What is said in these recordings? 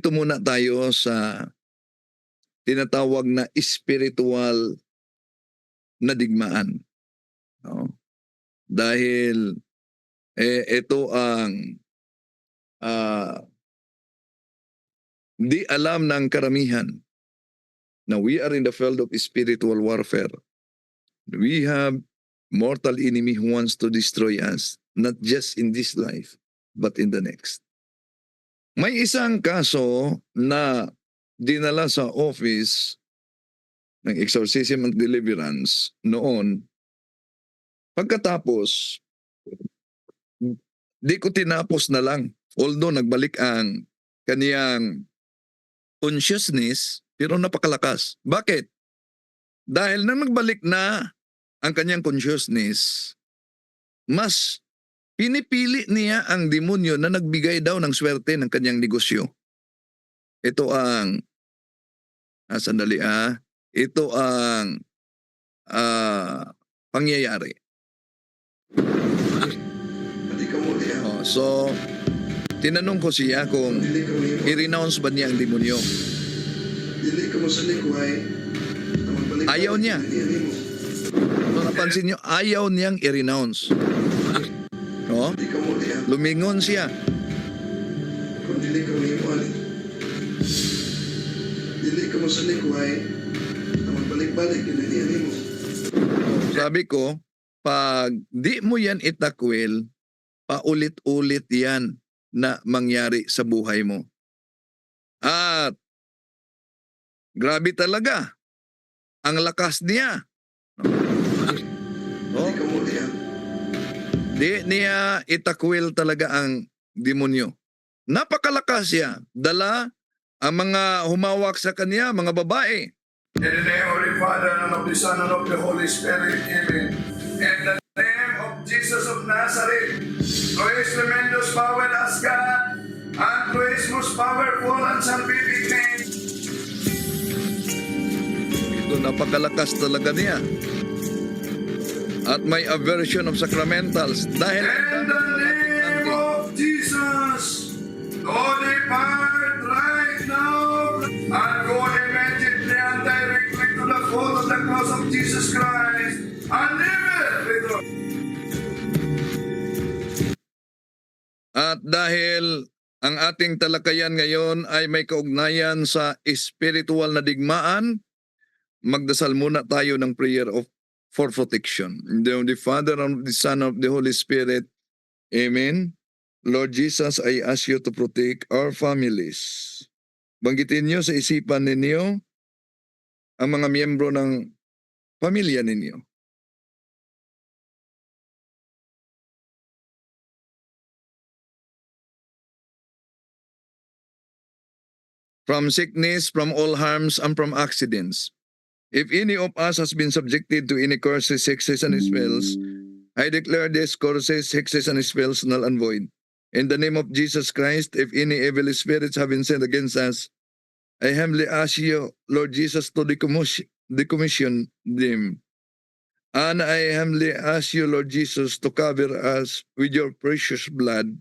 Ito muna tayo sa tinatawag na spiritual na digmaan. No? Dahil ito ang di alam ng karamihan na we are in the field of spiritual warfare. We have mortal enemy who wants to destroy us, not just in this life, but in the next. May isang kaso na dinala sa office ng exorcism and deliverance noon. Pagkatapos, di ko tinapos na lang. Although nagbalik ang kaniyang consciousness, pero napakalakas. Bakit? Dahil nang nagbalik na ang kanyang consciousness, mas pinipili niya ang demonyo na nagbigay daw ng swerte ng kanyang negosyo. Ito ang, ito ang pangyayari. So, tinanong ko siya kung i-renounce ba niya ang demonyo. Ayaw niya. So, napansin niyo, ayaw niyang i-renounce. No? Lumingon siya. Sabi ko, pag di mo yan itakwil, paulit-ulit yan na mangyari sa buhay mo. At grabe talaga ang lakas niya. No? Di niya itakwil talaga ang demonyo. Napakalakas siya. Dala ang mga humawak sa kanya, mga babae. In the name of the Father, and of the Son, and of the Holy Spirit, Amen. In the name of Jesus of Nazareth, through His tremendous power as God, and through His most powerful and salvific name, Ito napakalakas talaga niya. At may aversion of sacramentals dahil in the name of Jesus, go depart right now, and go immediately and directly to the foot of the cross of Jesus Christ, and never return. At dahil ang ating talakayan ngayon ay may kaugnayan sa spiritual na digmaan, magdasal muna tayo ng prayer for protection. In the name of the Father, and of the Son, and of the Holy Spirit. Amen. Lord Jesus, I ask you to protect our families. Banggitin niyo sa isipan ninyo ang mga miyembro ng pamilya ninyo. From sickness, from all harms, and from accidents. If any of us has been subjected to any curses, hexes, and spells, I declare these curses, hexes, and spells null and void. In the name of Jesus Christ, if any evil spirits have been sent against us, I humbly ask you, Lord Jesus, to decommission them. And I humbly ask you, Lord Jesus, to cover us with your precious blood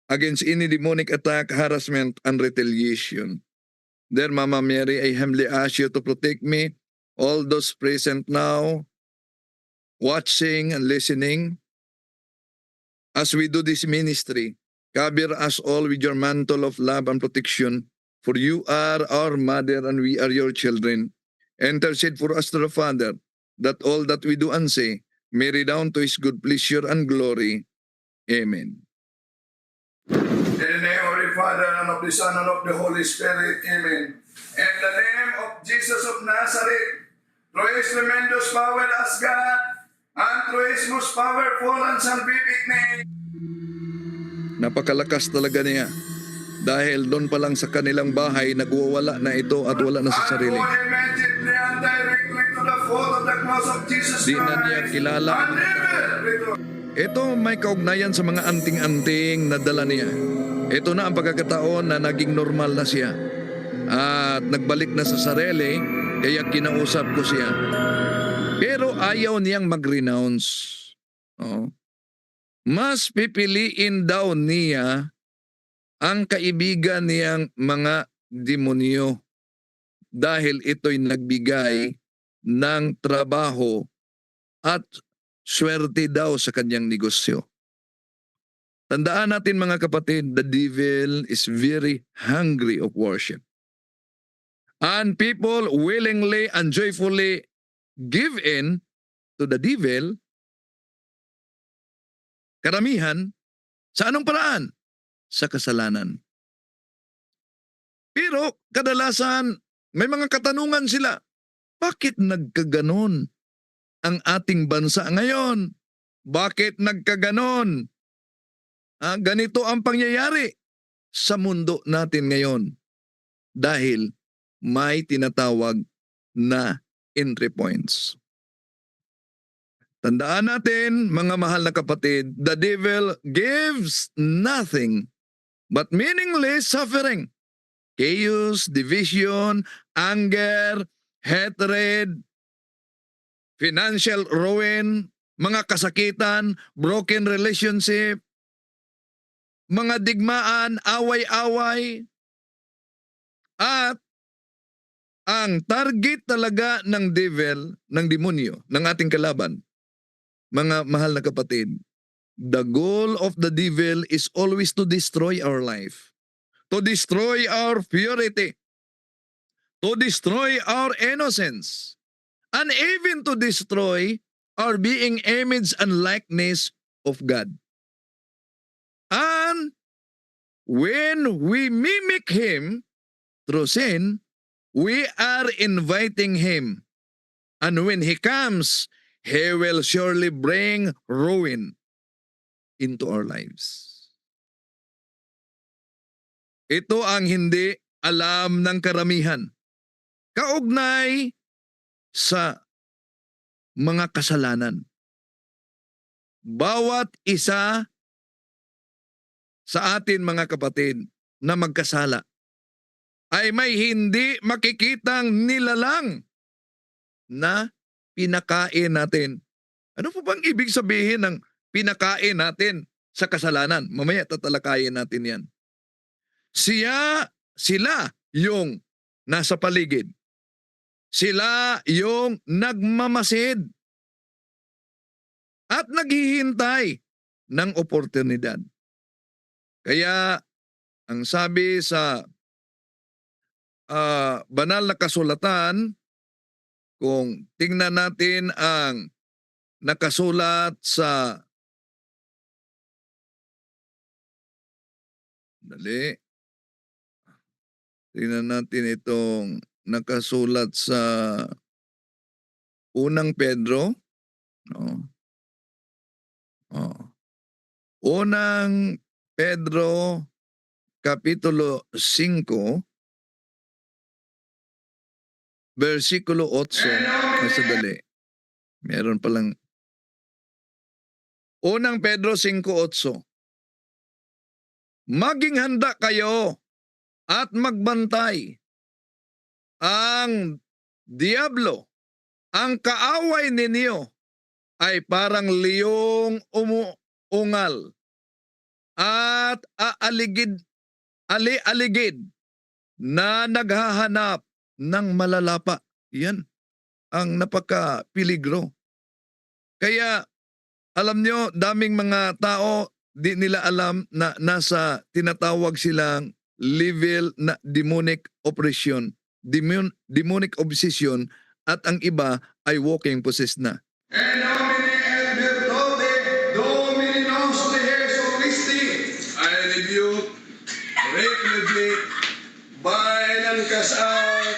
against any demonic attack, harassment, and retaliation. Dear Mama Mary, I humbly ask you to protect me, all those present now, watching and listening. As we do this ministry, cover us all with your mantle of love and protection, for you are our mother and we are your children. Intercede for us to the Father, that all that we do and say may redound to His good pleasure and glory. Amen. In the name of the Father, and of the Son, and of the Holy Spirit, Amen. In the name of Jesus of Nazareth, through His tremendous power as God, and through His most powerful and salvific name, Napakalakas talaga niya. Dahil doon pa lang sa kanilang bahay, nagwawala na ito at wala na sa sarili. and go immediately and directly to the foot of the cross of Jesus Di Christ, na niya kilala and ang mga never tao. return. Ito may kaugnayan sa mga anting-anting na dala niya. Ito na ang pagkakataon na naging normal na siya. At nagbalik na sa sarili, kaya kinausap ko siya. Pero ayaw niyang mag-renounce. Oh. Mas pipiliin daw niya ang kaibigan niyang mga demonyo dahil ito'y nagbigay ng trabaho at swerte daw sa kanyang negosyo. Tandaan natin mga kapatid, the devil is very hungry of worship. And people willingly and joyfully give in to the devil, karamihan, sa anong paraan? Sa kasalanan. Pero kadalasan, may mga katanungan sila. Bakit nagkaganon ang ating bansa ngayon? Bakit nagkaganon? Ganito ang pangyayari sa mundo natin ngayon. Dahil may tinatawag na entry points. Tandaan natin, mga mahal na kapatid, the devil gives nothing but meaningless suffering, chaos, division, anger, hatred, financial ruin, mga kasakitan, broken relationship, mga digmaan, away-away, at ang target talaga ng devil, ng demonyo, ng ating kalaban, mga mahal na kapatid, the goal of the devil is always to destroy our life, to destroy our purity, to destroy our innocence, and even to destroy our being image and likeness of God. And when we mimic him through sin, we are inviting him. And when he comes, he will surely bring ruin into our lives. Ito ang hindi alam ng karamihan. Kaugnay sa mga kasalanan. Bawat isa sa atin mga kapatid na magkasala ay may hindi makikitang nilalang na pinakain natin. Ano po bang ibig sabihin ng pinakain natin sa kasalanan? Mamaya tatalakayin natin yan. Sila yung nasa paligid. Sila yung nagmamasid at naghihintay ng oportunidad. Kaya ang sabi sa banal na kasulatan, kung tingnan natin ang nakasulat sa tingnan natin itong nakasulat sa unang Pedro, no? Unang Pedro Kapitulo 5 versikulo 8. Sandali. Meron palang unang Pedro 5:8. Maging handa kayo at magbantay. Ang diablo, ang kaaway ninyo ay parang liyong umuungal at ali-aligid na naghahanap ng malalapa. Yan ang napaka-piligro. Kaya alam nyo, daming mga tao di nila alam na nasa tinatawag silang level na demonic oppression, demonic obsession, at ang iba ay walking possessed na. En nomine et virtute Domini nostri Jesu Christi, I rebuke, repudiate, bind and cast out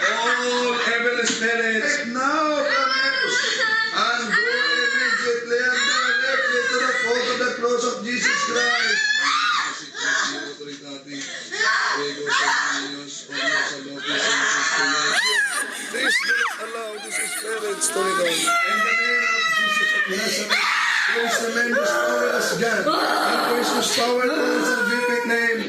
all evil spirits now from us, and go immediately and directly to the foot of the cross of Jesus Christ. Please do not allow these spirits to return. In the name of Jesus of Nazareth, who is tremendous power as God, and who is whose power to his salvific name.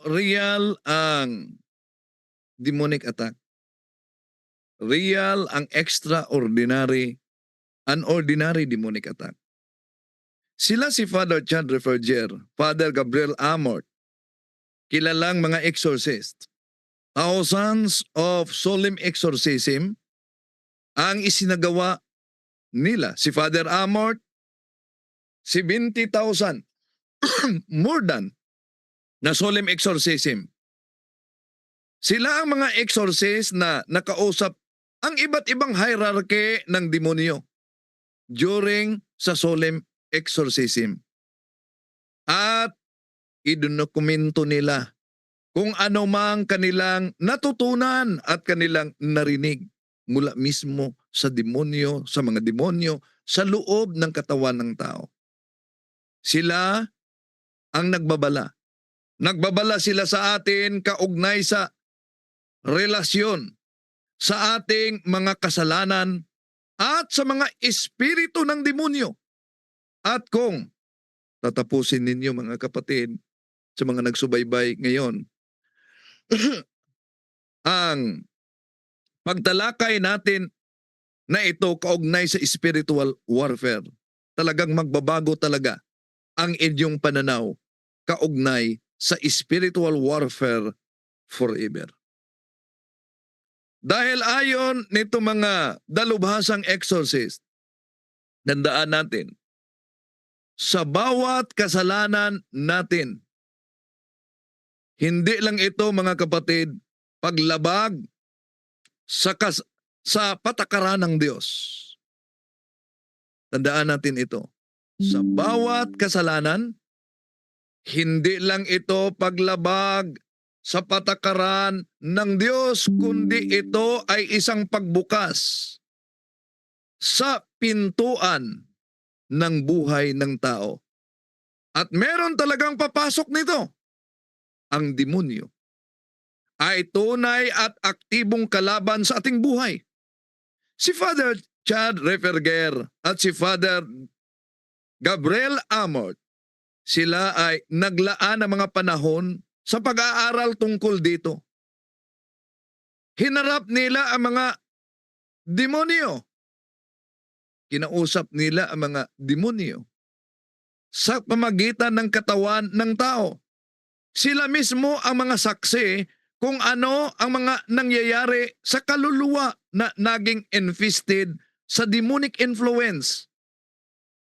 real ang demonic attack. Real ang extraordinary, unordinary demonic attack. Sila si Father Chad Referger, Father Gabriel Amort, kilalang mga exorcist. Thousands of solemn exorcism ang isinagawa nila. Si Father Amort, 70,000 more than na solemn exorcism. Sila ang mga exorcist na nakausap ang iba't ibang hierarchy ng demonyo during sa solemn exorcism. At idokumento nila kung ano mang kanilang natutunan at kanilang narinig mula mismo sa demonyo, sa mga demonyo, sa loob ng katawan ng tao. Sila ang nagbabala. Nagbabala sila sa atin kaugnay sa relasyon, sa ating mga kasalanan at sa mga espiritu ng demonyo. At kung tatapusin ninyo mga kapatid, sa mga nagsubaybay ngayon, ang pagtalakay natin na ito kaugnay sa spiritual warfare, talagang magbabago talaga ang inyong pananaw kaugnay sa spiritual warfare forever. Dahil ayon nito mga dalubhasang exorcist, tandaan natin, sa bawat kasalanan natin, hindi lang ito mga kapatid, paglabag sa patakaran ng Diyos. Tandaan natin ito. Sa bawat kasalanan, hindi lang ito paglabag sa patakaran ng Diyos, kundi ito ay isang pagbukas sa pintuan ng buhay ng tao. At meron talagang papasok nito. Ang demonyo ay tunay at aktibong kalaban sa ating buhay. Si Father Chad Referger at si Father Gabriel Amort, sila ay naglaan ng mga panahon sa pag-aaral tungkol dito. Hinarap nila ang mga demonyo. Kinausap nila ang mga demonyo sa pamagitan ng katawan ng tao. Sila mismo ang mga saksi kung ano ang mga nangyayari sa kaluluwa na naging infested sa demonic influence.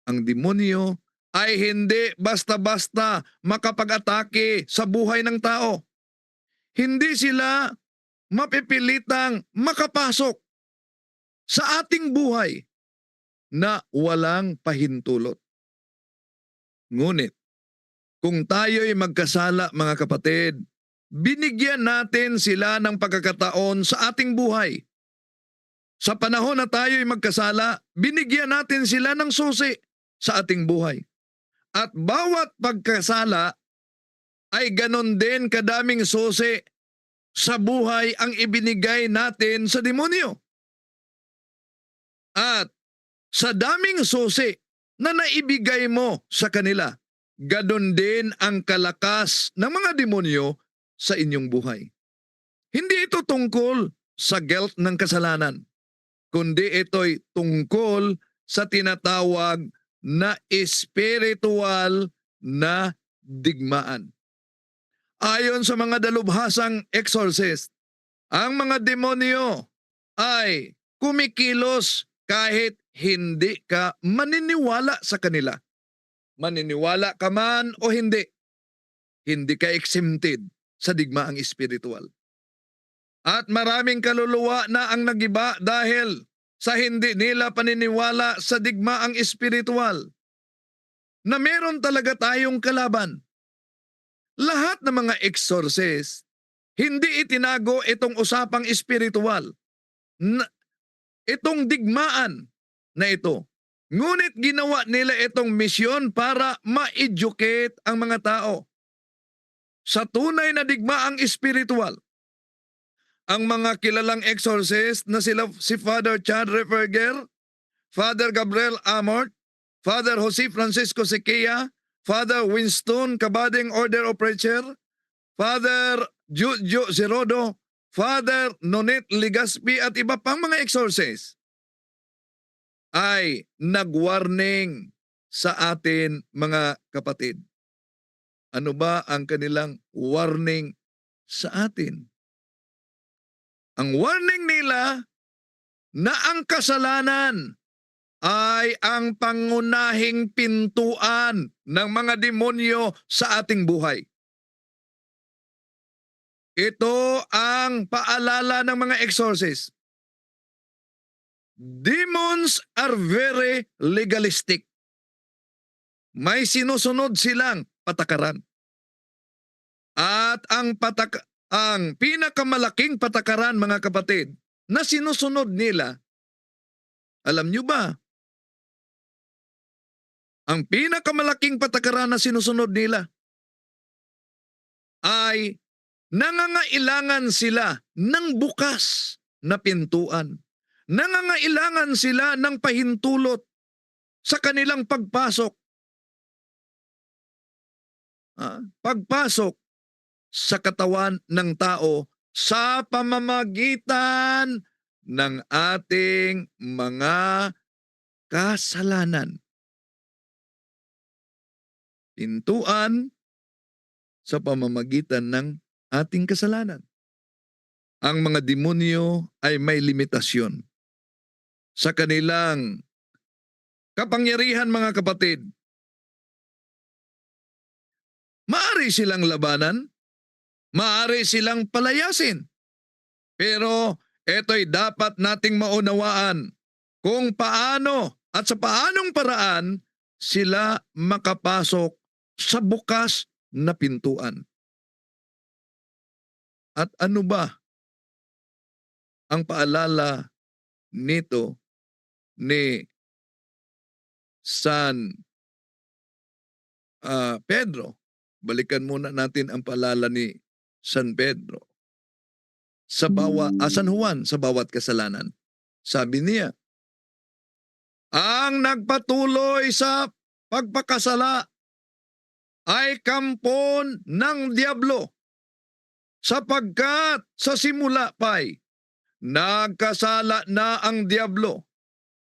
Ang demonyo ay hindi basta-basta makapag-atake sa buhay ng tao. Hindi sila mapipilitang makapasok sa ating buhay na walang pahintulot. Ngunit, kung tayo'y magkasala mga kapatid, binigyan natin sila ng pagkakataon sa ating buhay. Sa panahon na tayo'y magkasala, binigyan natin sila ng susi sa ating buhay. At bawat pagkasala ay ganon din kadaming susi sa buhay ang ibinigay natin sa demonyo. At sa daming susi na naibigay mo sa kanila, ganon din ang kalakas ng mga demonyo sa inyong buhay. Hindi ito tungkol sa guilt ng kasalanan, kundi ito'y tungkol sa tinatawag na spiritual na digmaan. Ayon sa mga dalubhasang exorcist, ang mga demonyo ay kumikilos kahit hindi ka maniniwala sa kanila. Maniniwala ka man o hindi, hindi ka exempted sa digmaang spiritual. At maraming kaluluwa na ang nagiba dahil sa hindi nila paniniwala sa digmaang espiritual na meron talaga tayong kalaban. Lahat ng mga exorcist, hindi itinago itong usapang espiritual, itong digmaan na ito. Ngunit ginawa nila itong misyon para ma-educate ang mga tao sa tunay na digmaang espiritual. Ang mga kilalang exorcist na si Father Chad Referger, Father Gabriel Amort, Father Jose Francisco Sequia, Father Winston Kabading Order of Preacher, Father Jojo Zerodo, Father Nonet Ligaspi at iba pang mga exorcist ay nag-warning sa atin mga kapatid. Ano ba ang kanilang warning sa atin? Ang warning nila na ang kasalanan ay ang pangunahing pintuan ng mga demonyo sa ating buhay. Ito ang paalala ng mga exorcists. Demons are very legalistic. May sinusunod silang patakaran. At ang pinakamalaking patakaran, mga kapatid, na sinusunod nila, alam nyo ba? Ang pinakamalaking patakaran na sinusunod nila ay nangangailangan sila ng bukas na pintuan. Nangangailangan sila ng pahintulot sa kanilang pagpasok. Pagpasok sa katawan ng tao sa pamamagitan ng ating mga kasalanan. Pintuan sa pamamagitan ng ating kasalanan. Ang mga demonyo ay may limitasyon sa kanilang kapangyarihan, mga kapatid. Maaari silang labanan, maaari silang palayasin. Pero ito'y dapat nating maunawaan kung paano at sa paanong paraan sila makapasok sa bukas na pintuan. At ano ba ang paalala nito ni San Pedro? Balikan muna natin ang paalala ni San Pedro. San Juan sa bawat kasalanan. Sabi niya, ang nagpatuloy sa pagpakasala ay kampon ng diablo, sapagkat sa simula pa'y nagkasala na ang diablo,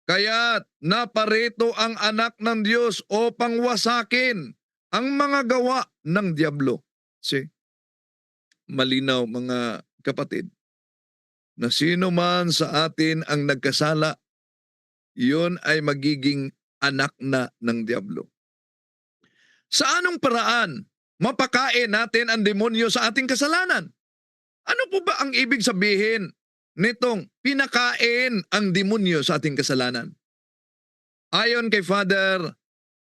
kaya't naparito ang anak ng Diyos upang wasakin ang mga gawa ng diablo. See? Malinaw, mga kapatid, na sino man sa atin ang nagkasala, yun ay magiging anak na ng diablo. Sa anong paraan mapakain natin ang demonyo sa ating kasalanan? Ano po ba ang ibig sabihin nitong pinakain ang demonyo sa ating kasalanan? Ayon kay Father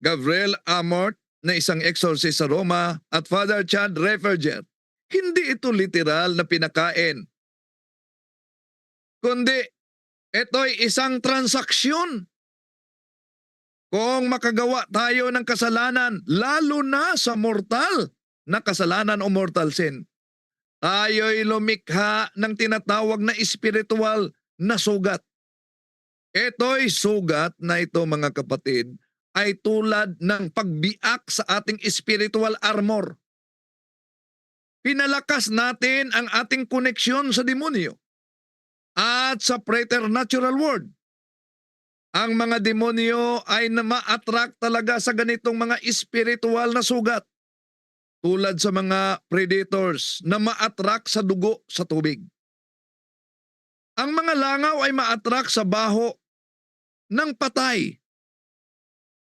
Gabriel Amort na isang exorcist sa Roma at Father Chad Referger, hindi ito literal na pinakain, kundi ito'y isang transaksyon. Kung makagawa tayo ng kasalanan, lalo na sa mortal na kasalanan o mortal sin, tayo'y lumikha ng tinatawag na spiritual na sugat. Ito'y sugat na ito, mga kapatid, ay tulad ng pagbiak sa ating spiritual armor. Pinalakas natin ang ating koneksyon sa demonyo at sa preternatural world. Ang mga demonyo ay ma-attract talaga sa ganitong mga spiritual na sugat. Tulad sa mga predators na ma-attract sa dugo sa tubig. Ang mga langaw ay ma-attract sa baho ng patay.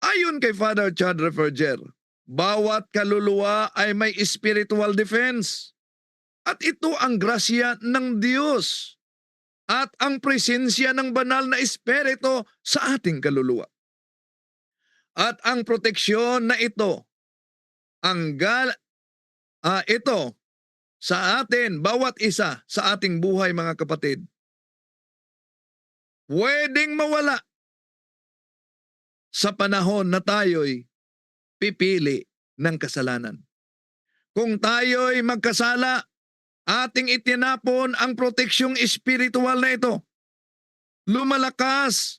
Ayon kay Father Chad Referger, bawat kaluluwa ay may spiritual defense. At ito ang grasya ng Diyos at ang presensya ng banal na espiritu sa ating kaluluwa. At ang proteksyon na ito, ito sa atin, bawat isa sa ating buhay, mga kapatid, pwedeng mawala sa panahon na tayo'y pipili ng kasalanan. Kung tayo'y magkasala, ating itinapon ang proteksyong espiritual na ito. Lumalakas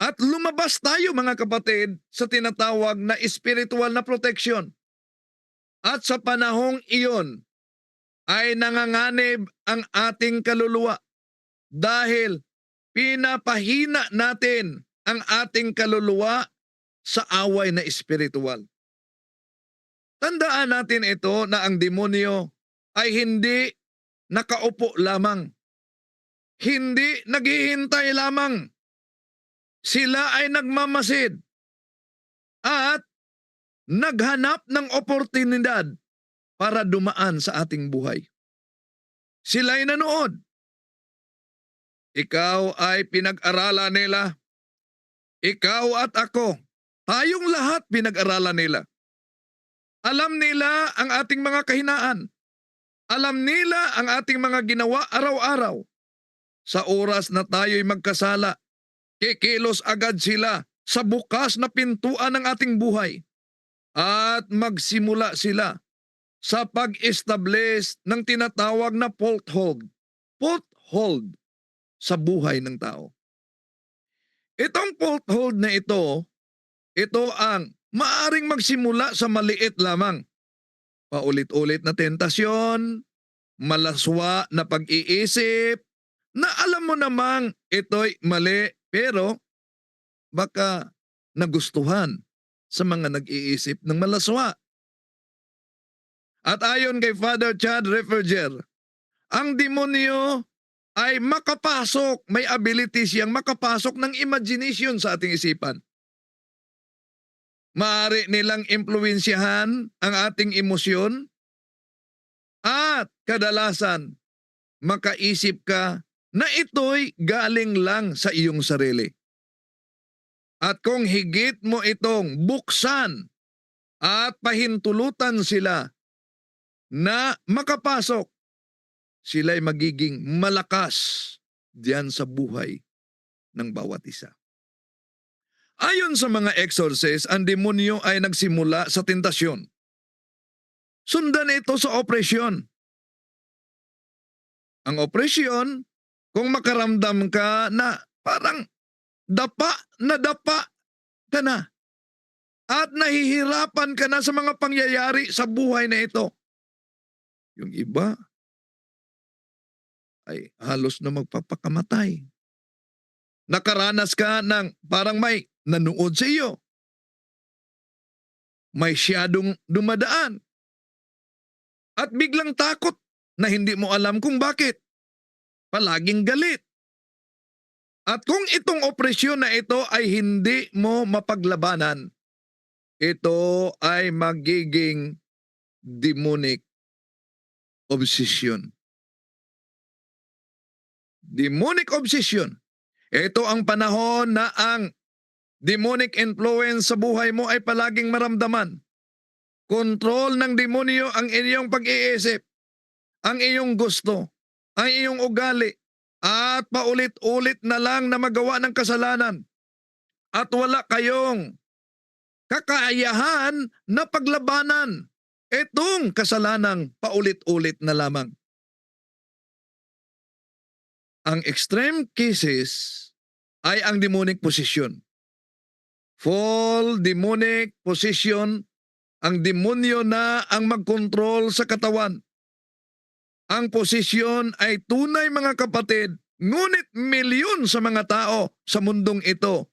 at lumabas tayo, mga kapatid, sa tinatawag na spiritual na protection. At sa panahong iyon ay nanganganib ang ating kaluluwa dahil pinapahina natin ang ating kaluluwa sa away na espiritual. Tandaan natin ito na ang demonyo ay hindi nakaupo lamang. Hindi naghihintay lamang. Sila ay nagmamasid at naghanap ng oportunidad para dumaan sa ating buhay. Sila'y nanood. Ikaw ay pinag-aralan nila. Ikaw at ako. Tayong lahat pinag-aralan nila. Alam nila ang ating mga kahinaan. Alam nila ang ating mga ginawa araw-araw. Sa oras na tayo'y magkasala, kikilos agad sila sa bukas na pintuan ng ating buhay at magsimula sila sa pag-establish ng tinatawag na foothold sa buhay ng tao. Itong foothold na ito ang maaring magsimula sa maliit lamang. Paulit-ulit na tentasyon, malaswa na pag-iisip, na alam mo namang ito'y mali pero baka nagustuhan sa mga nag-iisip ng malaswa. At ayon kay Father Chad Refferger, ang demonyo ay makapasok, may ability siyang makapasok ng imagination sa ating isipan. Maaari nilang impluwensyahan ang ating emosyon at kadalasan makaisip ka na ito'y galing lang sa iyong sarili. At kung higit mo itong buksan at pahintulutan sila na makapasok, sila'y magiging malakas diyan sa buhay ng bawat isa. Ayon sa mga exorcist, ang demonyo ay nagsimula sa tentasyon. Sundan ito sa opresyon. Ang opresyon, kung makaramdam ka na parang dapa ka na at nahihirapan ka na sa mga pangyayari sa buhay na ito. Yung iba ay halos na magpapakamatay. Nakaranas ka ng parang may nanood sa iyo. May siyadong dumadaan. At biglang takot na hindi mo alam kung bakit. Palaging galit. At kung itong opresyon na ito ay hindi mo mapaglabanan, ito ay magiging demonic obsession. Demonic obsession. Ito ang panahon na ang demonic influence sa buhay mo ay palaging maramdaman. Kontrol ng demonyo ang iyong pag-iisip, ang iyong gusto, ang iyong ugali, at paulit-ulit na lang na magawa ng kasalanan. At wala kayong kakayahan na paglabanan itong kasalanang paulit-ulit na lamang. Ang extreme cases ay ang demonic possession. Full demonic possession, ang demonyo na ang magkontrol sa katawan. Ang posisyon ay tunay mga kapatid, ngunit milyon sa mga tao sa mundong ito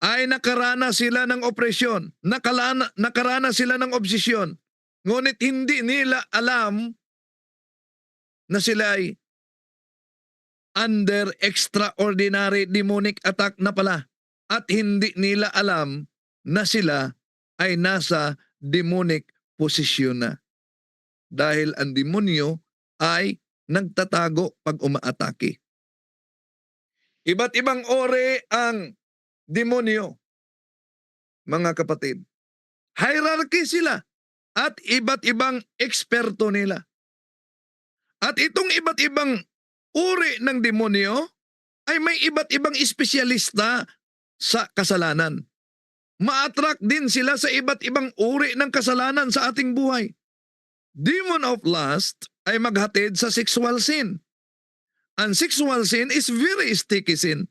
ay nakaranas sila ng opresyon, nakaranas sila ng obsesyon, ngunit hindi nila alam na sila ay under extraordinary demonic attack na pala at hindi nila alam na sila ay nasa demonic possession na. Dahil ang demonyo ay nagtatago pag umaatake. Iba't ibang uri ang demonyo, mga kapatid. Hierarchy sila at iba't ibang eksperto nila. At itong iba't ibang uri ng demonyo ay may iba't ibang espesyalista sa kasalanan. Ma-attract din sila sa iba't ibang uri ng kasalanan sa ating buhay. Demon of lust ay maghatid sa sexual sin. Ang sexual sin is very sticky sin.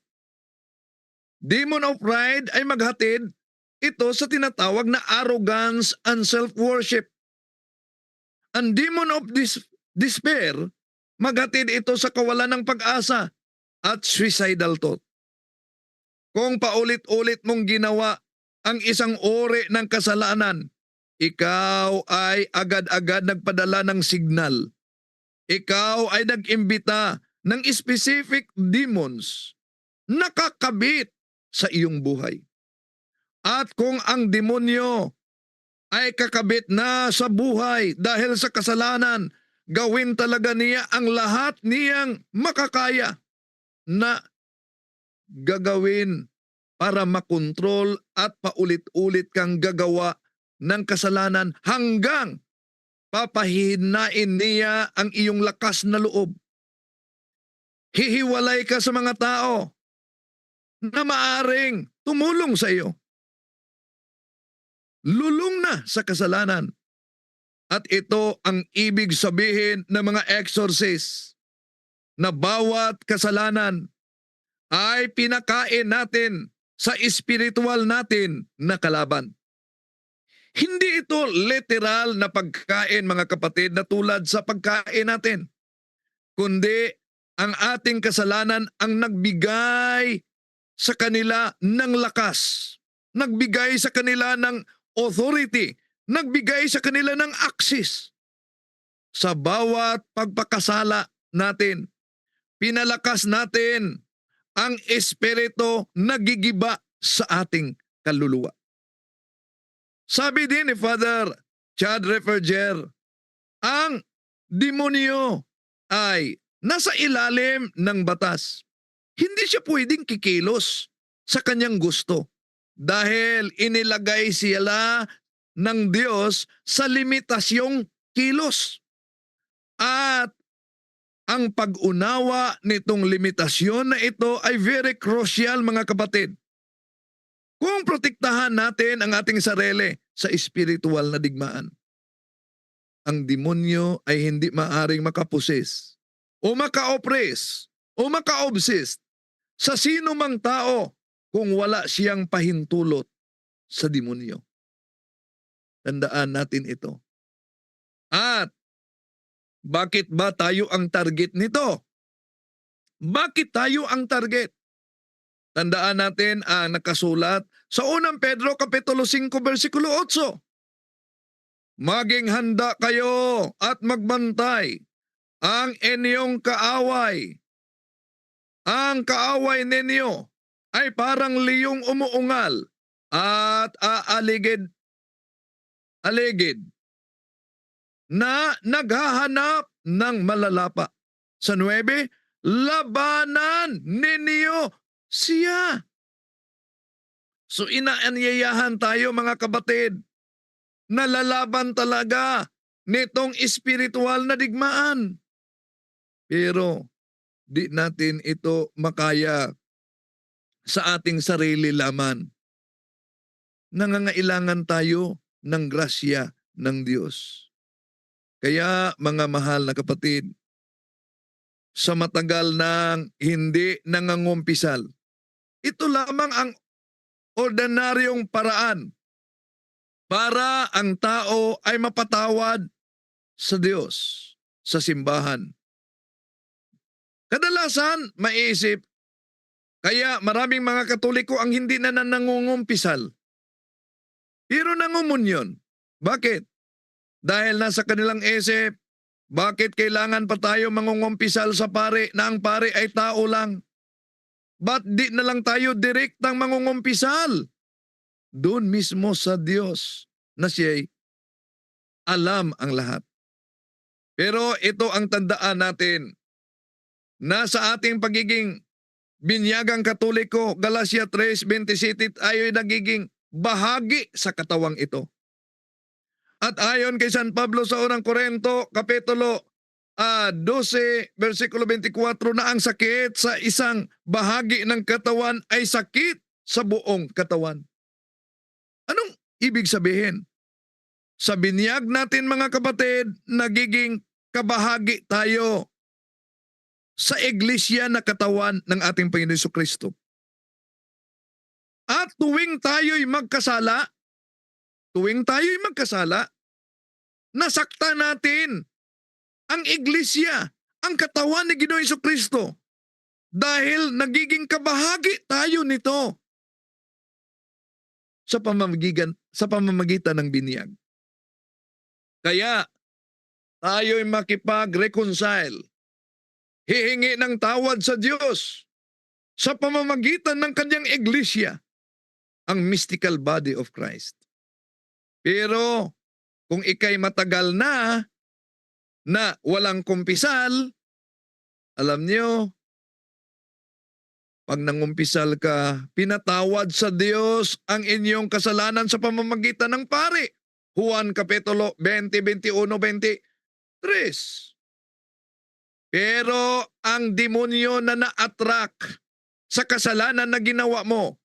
Demon of pride ay maghatid ito sa tinatawag na arrogance and self-worship. Ang demon of despair, maghatid ito sa kawalan ng pag-asa at suicidal thought. Kung paulit-ulit mong ginawa ang isang uri ng kasalanan, ikaw ay agad-agad nagpadala ng signal. Ikaw ay nag-imbita ng specific demons na kakabit sa iyong buhay. At kung ang demonyo ay kakabit na sa buhay dahil sa kasalanan, gawin talaga niya ang lahat niyang makakaya na gagawin para makontrol at paulit-ulit kang gagawa ng kasalanan hanggang papahinain niya ang iyong lakas na loob. Hihiwalay ka sa mga tao na maaring tumulong sa iyo. Lulong na sa kasalanan. At ito ang ibig sabihin ng mga exorcist na bawat kasalanan ay pinakain natin sa espiritual natin na kalaban. Hindi ito literal na pagkain, mga kapatid, na tulad sa pagkain natin. Kundi ang ating kasalanan ang nagbigay sa kanila ng lakas. Nagbigay sa kanila ng authority. Nagbigay sa kanila ng access. Sa bawat pagpakasala natin, pinalakas natin ang espiritu na gigiba sa ating kaluluwa. Sabi din ni Father Chad Referger, ang demonyo ay nasa ilalim ng batas. Hindi siya pwedeng kikilos sa kanyang gusto dahil inilagay sila ng Diyos sa limitasyong kilos. At ang pag-unawa nitong limitasyon na ito ay very crucial, mga kapatid. Kung protektahan natin ang ating sarili sa espiritual na digmaan, ang demonyo ay hindi maaring makapuses o maka-oppress o maka-obsess sa sino mang tao kung wala siyang pahintulot sa demonyo. Tandaan natin ito. At bakit ba tayo ang target nito? Bakit tayo ang target? Tandaan natin ang nakasulat sa 1 Pedro Kapitulo 5 versikulo 8. Maging handa kayo at magbantay ang inyong kaaway. Ang kaaway ninyo ay parang liyong umuungal at aaligid na naghahanap ng malalapa. Sa 9, labanan ninyo siya. So inaanyayahan tayo, mga kapatid, na lalaban talaga nitong espiritual na digmaan. Pero di natin ito makaya sa ating sarili laman. Nangangailangan tayo ng grasya ng Diyos. Kaya, mga mahal na kapatid, sa matagal nang hindi nangangumpisal, ito lamang ang ordinaryong paraan para ang tao ay mapatawad sa Diyos, sa simbahan. Kadalasan, maiisip, kaya maraming mga Katoliko ang hindi na nangungumpisal. Pero nangumunyon. Bakit? Dahil nasa kanilang isip, bakit kailangan pa tayo mangungumpisal sa pare na ang pare ay tao lang? Ba't di na lang tayo direktang mangungumpisal? Doon mismo sa Diyos na siya'y alam ang lahat. Pero ito ang tandaan natin, na sa ating pagiging binyagang Katoliko, Galatia 3:27, tayo ay nagiging bahagi sa katawang ito. At ayon kay San Pablo sa 1 Korinto, Kapitulo 12, versikulo 24, na ang sakit sa isang bahagi ng katawan ay sakit sa buong katawan. Anong ibig sabihin? Sa binyag natin, mga kapatid, nagiging kabahagi tayo sa iglesia na katawan ng ating Panginoon Jesucristo. At tuwing tayo'y magkasala, nasakta natin ang iglesia, ang katawan ni Ginoong Jesucristo dahil nagiging kabahagi tayo nito sa pamamagitan ng binyag. Kaya tayo'y makipag-reconcile, hihingi ng tawad sa Diyos sa pamamagitan ng kanyang iglesia, ang mystical body of Christ. Pero kung ikay matagal na walang kumpisal, alam niyo, pag nangumpisal ka, pinatawad sa Diyos ang inyong kasalanan sa pamamagitan ng pari. Juan Kapitulo 20, 21, 23. Pero ang demonyo na na-attract sa kasalanan na ginawa mo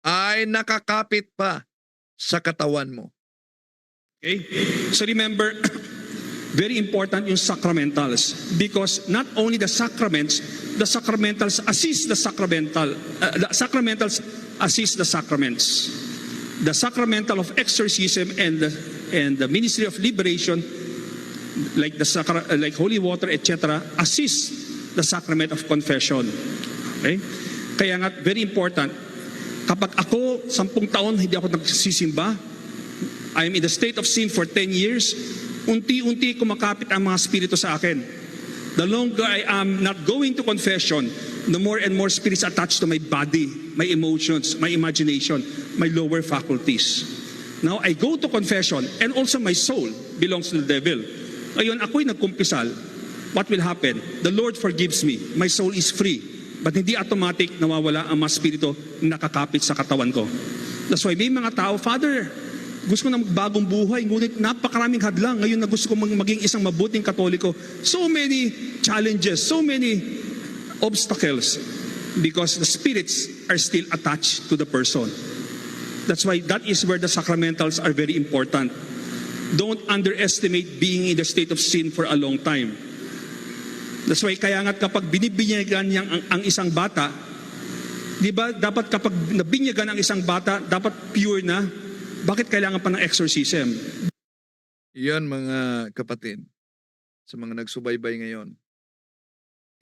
ay nakakapit pa sa katawan mo. Okay? So remember, very important yung sacramentals because not only the sacramentals assist the sacramentals assist the sacraments. The sacramental of exorcism and the ministry of liberation, like like holy water, etc., assist the sacrament of confession. Okay? Kaya nga, very important, kapag ako 10 taon hindi ako nagsisimba, I'm in the state of sin for 10 years, unti-unti kumakapit ang mga spirito sa akin. The longer I am not going to confession, the more and more spirits attached to my body, my emotions, my imagination, my lower faculties. Now, I go to confession and also my soul belongs to the devil. Ngayon, ako'y nagkumpisal. What will happen? The Lord forgives me. My soul is free. But hindi automatic nawawala ang mga spirito na nakakapit sa katawan ko. That's why may mga tao, Father, gusto ko na magbagong buhay, ngunit napakaraming hadlang. Ngayon na gusto ko maging isang mabuting Katoliko. So many challenges, so many obstacles because the spirits are still attached to the person. That's why that is where the sacramentals are very important. Don't underestimate being in the state of sin for a long time. That's why kaya nga kapag binibinyagan niya ang isang bata, di ba dapat kapag nabinyagan ang isang bata, dapat pure na. Bakit kailangan pa ng exorcism? Iyan mga kapatid, sa mga nagsubaybay ngayon,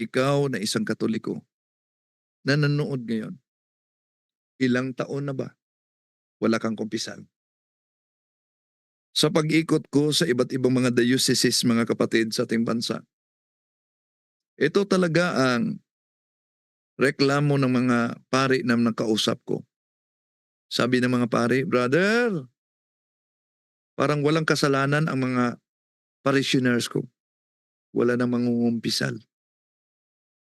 ikaw na isang Katoliko na nanonood ngayon, ilang taon na ba wala kang kumpisal? Sa pag-ikot ko sa iba't ibang mga dioceses, mga kapatid, sa ating bansa, ito talaga ang reklamo ng mga pari na nakausap ko. Sabi ng mga pari, brother, parang walang kasalanan ang mga parishioners ko. Wala na mangungumpisal.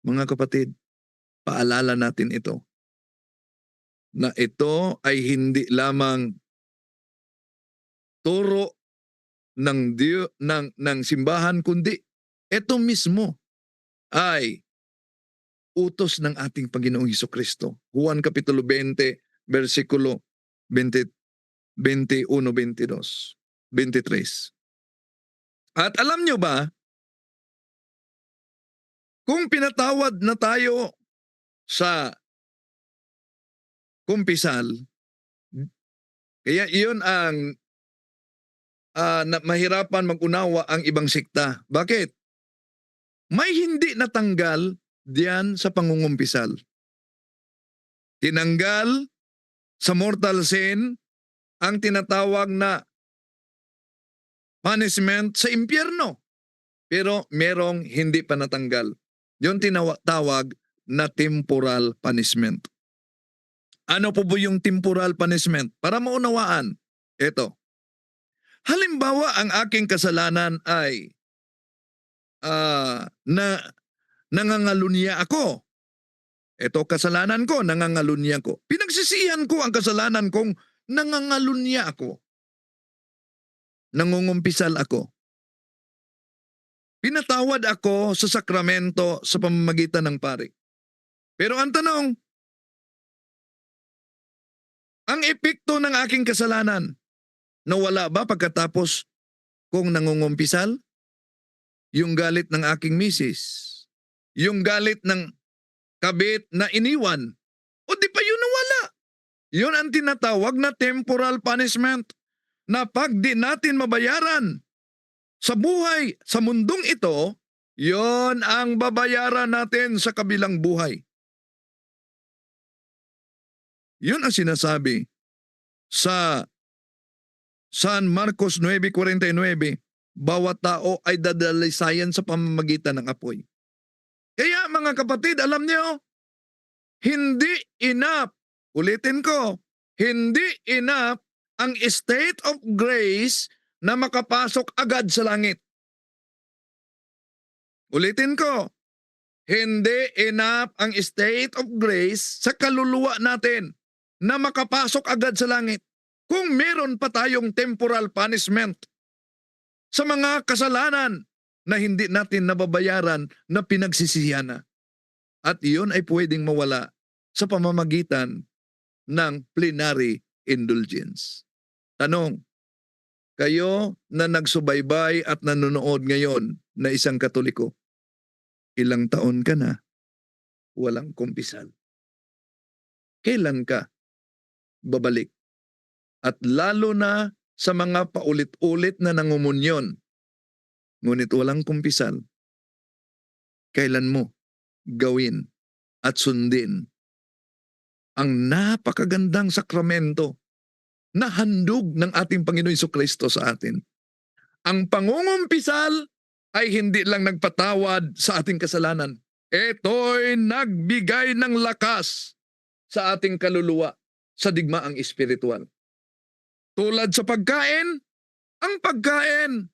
Mga kapatid, paalala natin ito. Na ito ay hindi lamang turo ng simbahan, kundi ito mismo ay utos ng ating Panginoong Hesukristo. Juan Kapitulo 20, versikulo 20, 21, 22, 23. At alam nyo ba, kung pinatawad na tayo sa kumpisal, kaya iyon ang mahirapan mag-unawa ang ibang sikta. Bakit? May hindi natanggal diyan sa pangungumpisal. Tinanggal sa mortal sin ang tinatawag na punishment sa impyerno. Pero merong hindi pa natanggal. Yung tinatawag na temporal punishment. Ano po yung temporal punishment? Para maunawaan, ito. Halimbawa, ang aking kasalanan ay nangangalunya ako. Ito kasalanan ko, nangangalunya ko. Pinagsisihan ko ang kasalanan kong nangangalunya ako. Nangungumpisal ako. Pinatawad ako sa sakramento sa pamamagitan ng pari. Pero ang tanong, ang epekto ng aking kasalanan, nawala ba pagkatapos kong nangungumpisal? Yung galit ng aking misis, yung galit ng kabit na iniwan, o di pa yun nawala? Yun ang tinatawag na temporal punishment na pag di natin mabayaran sa buhay, sa mundong ito, yon ang babayaran natin sa kabilang buhay. Yun ang sinasabi sa San Marcos 9:49, bawat tao ay dadalisayan sa pamamagitan ng apoy. Kaya mga kapatid, alam niyo, hindi enough, ulitin ko, hindi enough ang state of grace na makapasok agad sa langit. Ulitin ko, hindi enough ang state of grace sa kaluluwa natin na makapasok agad sa langit. Kung meron pa tayong temporal punishment sa mga kasalanan na hindi natin nababayaran na pinagsisihan na. At iyon ay pwedeng mawala sa pamamagitan ng plenary indulgence. Tanong, kayo na nagsubaybay at nanonood ngayon na isang Katoliko, ilang taon ka na walang kumpisal? Kailan ka babalik? At lalo na sa mga paulit-ulit na nangumunyon, ngunit walang kumpisal, kailan mo gawin at sundin ang napakagandang sakramento na handog ng ating Panginoon Jesucristo sa atin? Ang pangungumpisal ay hindi lang nagpatawad sa ating kasalanan. Ito'y nagbigay ng lakas sa ating kaluluwa sa digmaang espiritual. Tulad sa pagkain, ang pagkain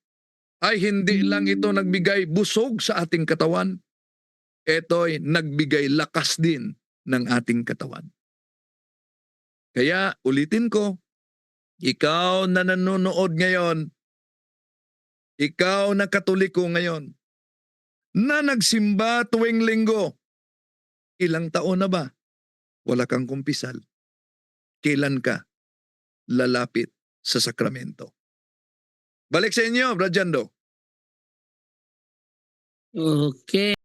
ay hindi lang ito nagbigay busog sa ating katawan. Ito'y nagbigay lakas din ng ating katawan. Kaya ulitin ko, ikaw na nanonood ngayon, ikaw na Katoliko ngayon, na nagsimba tuwing linggo, ilang taon na ba wala kang kumpisal? Kailan ka lalapit sa sakramento? Balik sa inyo, Brad Jando. Okay.